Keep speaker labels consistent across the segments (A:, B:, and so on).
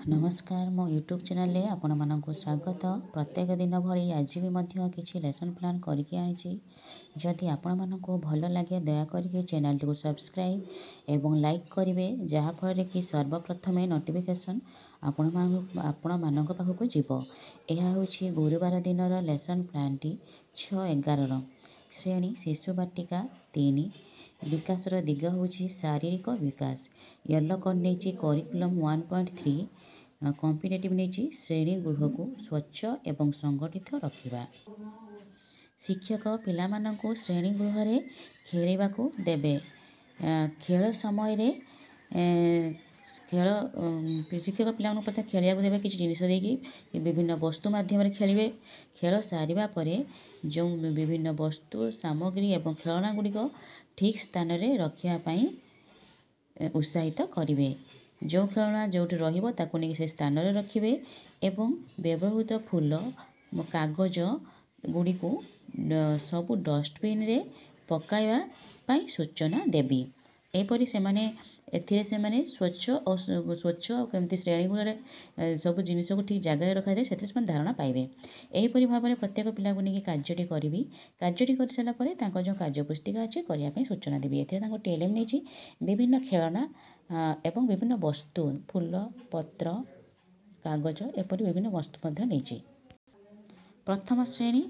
A: नमस्कार मो YouTube channel रे आपण मानक स्वागत। प्रत्येक दिन भली आज भी मध्य किसी लेसन प्लान करके आनी। जदि आपण मानक भल लगे दयाकोरी चैनल टी सब्सक्राइब एवं लाइक करेंगे जहाँफल कि सर्वप्रथमे नोटिफिकेशन आपण मानक पाखक जीव। यह हूँ गुरुवार दिन लेसन प्लान टी 6:11 श्रेणी शिशु बाटिका 3 विकासर दिग हूँ शारीरिक विकास। येलो कोड नहीं करिकुलम 1.3 कॉम्पिटेटिव नहीं श्रेणी गृह को स्वच्छ एवं संगठित रखा। शिक्षक पिलामानंकु श्रेणी गृह रे खेलिबा को देबे। खेल समय रे खेल शिक्षक पिलामानंकु पता खेलिया को देबे। किछि जिनिस देकी विभिन्न वस्तु माध्यम रे खेलिबे। खेल सारिबा परे जो विभिन्न वस्तु सामग्री एवं खेलना गुडी को ठीक स्थान रे रखिया पई उत्साहित करिवे। जो खेलना जोटी रहिबो ताकु नेकी से स्थान रे रखिबे एवं व्यवहृत फूल कागज गुडी को सबु डस्टबिन रे पकाइबा पई सूचना देबी। एपरि से माने एथिरे से माने स्वच्छ केमती श्रेणी गुण सब जिनिस को ठीक जगह रखा जाए से धारणा पाइबे। एहीपरि भाव में प्रत्येक पिला को लेकिन कार्यटी करी कार्यटी कर सारा पर जो कार्यपुस्तिका अच्छी करने सूचना देवी। एथिरे टेलम नहीं विभिन्न खेलना एवं विभिन्न वस्तु फूल पत्र कागज एपरि विभिन्न वस्तु नहीं। प्रथम श्रेणी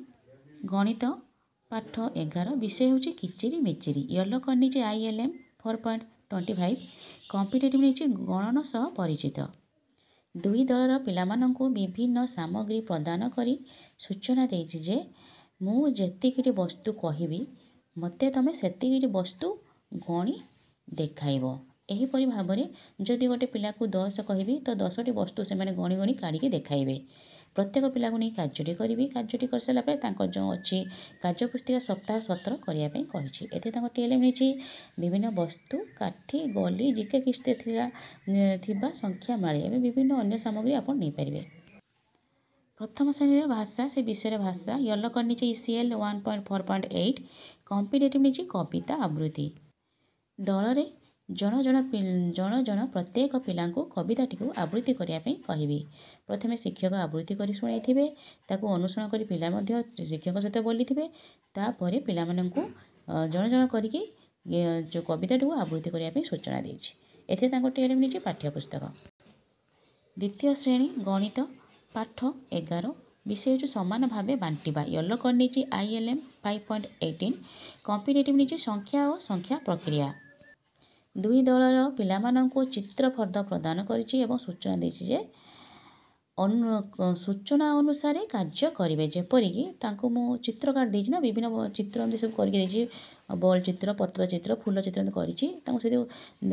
A: गणित पाठ 11 विषय हूँ किचिरी मिचिरी। येलो कर नहीं ILM 4.25 कॉम्पिटेटिव नहीं गणन सह परिचित। दुई दलर पिलामानंकु विभिन्न सामग्री प्रदान करी सूचना देछि जे मु जेतिकिटी वस्तु कहिबी मते तमे सेतिकिटी वस्तु गणी देखाइबो। एहीपरि भाव में जदि गोटे पिला को 10 कहिबी तो 10टी वस्तु से माने गणी गणी काढ़ी देखाइबे। प्रत्येक पिला को नहीं कार्यटी करी कार्यटी कर सारा पर जो अच्छी कार्यपुस्तिका सप्ताह 17 करने कही। एते टेलम नहीं विभिन्न वस्तु काठी गली जिके किस्ते थिबा संख्या माली एवं विभिन्न अन्य सामग्री आप नहीं पारे। प्रथम श्रेणी भाषा से विषय भाषा येलो कर नहीं ECL 1.4.8 कॉम्पिटेटिव नहीं कविता आवृत्ति। दल जन जन प्रत्येक पिला कविताटी को आवृत्ति करने कहि। प्रथमे शिक्षक आवृत्ति कर शुणाइथिबे ताकू अनुसरण कर पिला मध्य शिक्षक सहित बोली थे। तापर पिला माननकु जन जन करके जो कविताटी को आवृत्ति करने सूचना देछि। एथे टेलम नहीं पाठ्यपुस्तक। द्वितीय श्रेणी गणित पाठ 11 विषय जो समान भाव बांटिबा। येलो कर नहीं ILM 5.18 कॉम्पिटेटिव नहीं संख्या और संख्या प्रक्रिया। दुई दलर पिलामानंकु चित्र फर्द प्रदान करिछि एवं सूचना देछि जे सूचना अनुसार कार्य करेंगे। जेपरिकी तांको मो चित्र काट देछि ना विभिन्न चित्र सब करके देछि बॉल चित्र पत्र चित्र फूल चित्र करिछि। तांको से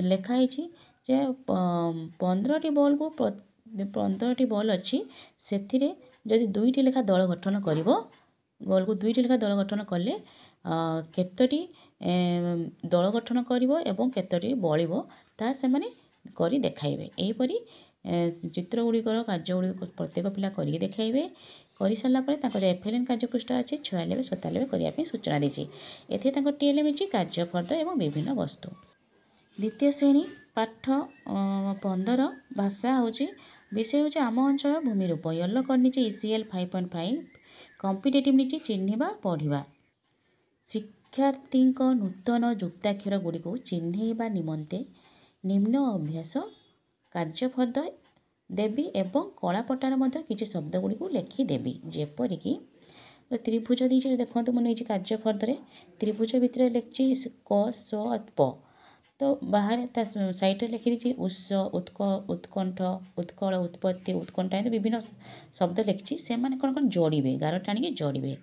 A: लिखाई जे 15टी बॉल को 15टी बॉल अच्छी से जदि 2टी लेखा दल गठन करिवो गोल को 2टी लेखा दल गठन कले केतोटी दल गठन करिवो एवं केतोटी बळिवो ता से माने करी देखाइबे। एहीपरि चित्र गुड़िकर कार्य गुड़ी प्रत्येक पिला करके देखाइबे। कर सारा पर FLN कार्यपृष्ठा अच्छे 96-97 करने सूचना देछि। एथे टेलम नहीं कार्यफर्द एवं विभिन्न वस्तु। द्वितीय श्रेणी पाठ 15 भाषा हूँ विषय हूँ आम अंचल भूमिरूप। येलो कर नहीं ECL 5.5 कॉम्पिटेटिव नहीं चिन्हिबा पढ़िबा। शिक्षार्थी नूतन युक्ताक्षर गुड़ी को चिन्हैबा निमंते निम्न अभ्यास कार्यफर्द देवी एवं कलापटार किसी शब्द गुड़ी को लिखिदेवी। जेपरिकी त्रिभुज दीजिए देखो मुझे कार्यफर्द त्रिभुज भितर लिखी क स प तो बाहर साइड लिखी उत्स उत्कंठ उत्कल उत्पत्ति उत्कंठा विभिन्न शब्द लिखी से कौन जोड़े गार टाणी जोड़े।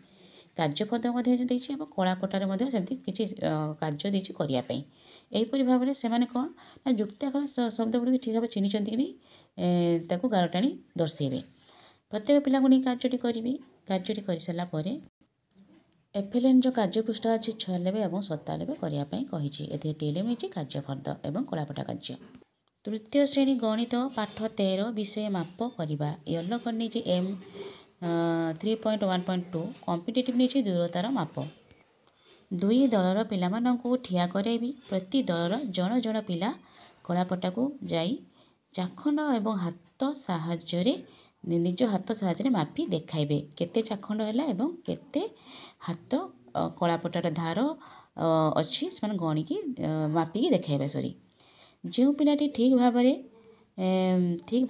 A: कार्यफर्द देखिए कलापटार सेमती किसी कार्य देछि करने। एहीपरि भाव में से कौन ना युक्ताक्षर शब्द गुड़ी ठीक भाव चिन्हिंट कि नहीं ताकू गार टाणी दर्शेबे। प्रत्येक पिला को नहीं कार्यटी करी कार्यटी कर सारा पर FLN जो कार्यपृष्ठा अच्छी 96 और 97 करने कही। एथे टेलम नहीं कार्यफर्द एवं कलापटा कार्य। तृतीय श्रेणी गणित पाठ 13 विषय माप करवा। येलो कर नहीं M 3.1.2 कॉम्पिटेटिव नहीं दूरतार माप। दुई दलर पिलामानंकु ठिया कराइबी। प्रति दलर जन जन पिला कलापटा को जाई ଚାଖଣ୍ଡ ଏବଂ ହାତ ସାହାଯ୍ୟରେ ନିଜ ହାତ ସାହାଯ୍ୟରେ ମାପି ଦେଖାଇବେ କେତେ ଚାଖଣ୍ଡ ହେଲା ଏବଂ କେତେ ହାତ କଳାପଟାର ଧାର ଅଛି ସେମାନେ ଗଣିକି ମାପିକି ଦେଖାଇବେ। ଯେଉଁ ପିଲାଟି ଠିକ୍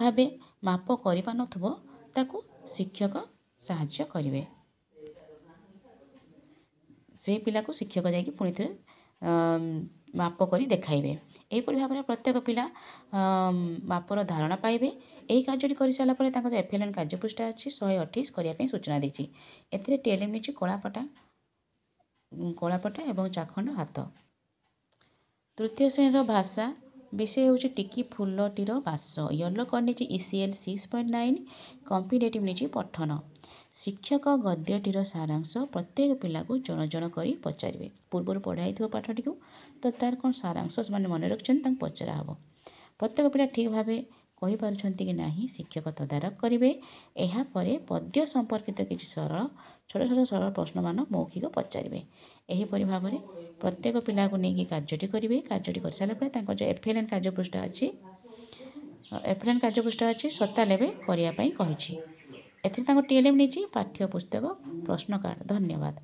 A: ଭାବେ ମାପ କରିପାରୁନଥିବ ତାକୁ ଶିକ୍ଷକ ସାହାଯ୍ୟ କରିବେ। ସେହି ପିଲାକୁ ଶିକ୍ଷକ ଯାଇକି ପୁଣି ଥରେ ମାପ କରି ଦେଖାଇବେ। ଏହିପରି ଭାବରେ ପ୍ରତ୍ୟେକ ପିଲା ମାପର ଧାରଣା ପାଇବେ। ଏହି କାର୍ଯ୍ୟଟି କରିସାରିଲା ପରେ ତାଙ୍କର FLN କାର୍ଯ୍ୟପୃଷ୍ଠା ଅଛି 128 କରିବା ପାଇଁ ସୂଚନା ଦେଇଛି। ଏଥିରେ TLM ନେଇଛି କଳାପଟା ଏବଂ ଚାଖଣ୍ଡ ହାତ। ତୃତୀୟ ଶ୍ରେଣୀର ଭାଷା ବିଷୟ ହେଉଛି ଟିକି ଫୁଲଟିର ବାସ। ୟେଲୋ କର୍ଡ଼ ନେଇଛି ECL 6.9। କମ୍ପିଟେଟିଭ୍ ନେଇଛି ପଠନ। ଶିକ୍ଷକ ଗଦ୍ୟଟିର ସାରାଂଶ ପ୍ରତ୍ୟେକ ପିଲାକୁ ଜଣ ଜଣ କରି ପଚାରିବେ। ପୂର୍ବରୁ ପଢ଼ା ହେଇଥିବ ପାଠଟିକୁ ତ ତାର କ'ଣ ସାରାଂଶ ସେମାନେ ମନେ ରଖିଛନ୍ତି ତାଙ୍କୁ ପଚରା ହେବ। ପ୍ରତ୍ୟେକ ପିଲା ଠିକ୍ ଭାବେ କହିପାରୁଛନ୍ତି କି ନାହିଁ ଶିକ୍ଷକ ତଦାରଖ କରିବେ। ଏହାପରେ ପଦ୍ୟ ସମ୍ପର୍କିତ କିଛି ଛୋଟ ସରଳ ପ୍ରଶ୍ନମାନ ମୌଖିକ ପଚାରିବେ। ଏହିପରି ଭାବରେ ପ୍ରତ୍ୟେକ ପିଲାକୁ ନେଇକି କାର୍ଯ୍ୟଟି କରିବେ। କାର୍ଯ୍ୟଟି କରିସାରିଲା ପରେ ତାଙ୍କର ଯେଉଁ FLN କାର୍ଯ୍ୟପୃଷ୍ଠା ଅଛି 97 କରିବା ପାଇଁ କହିଛି। ଏଥିରେ ତାଙ୍କ TLM ନେଇଛି ପାଠ୍ୟ ପୁସ୍ତକ ପ୍ରଶ୍ନ କାର୍ଡ଼। ଧନ୍ୟବାଦ।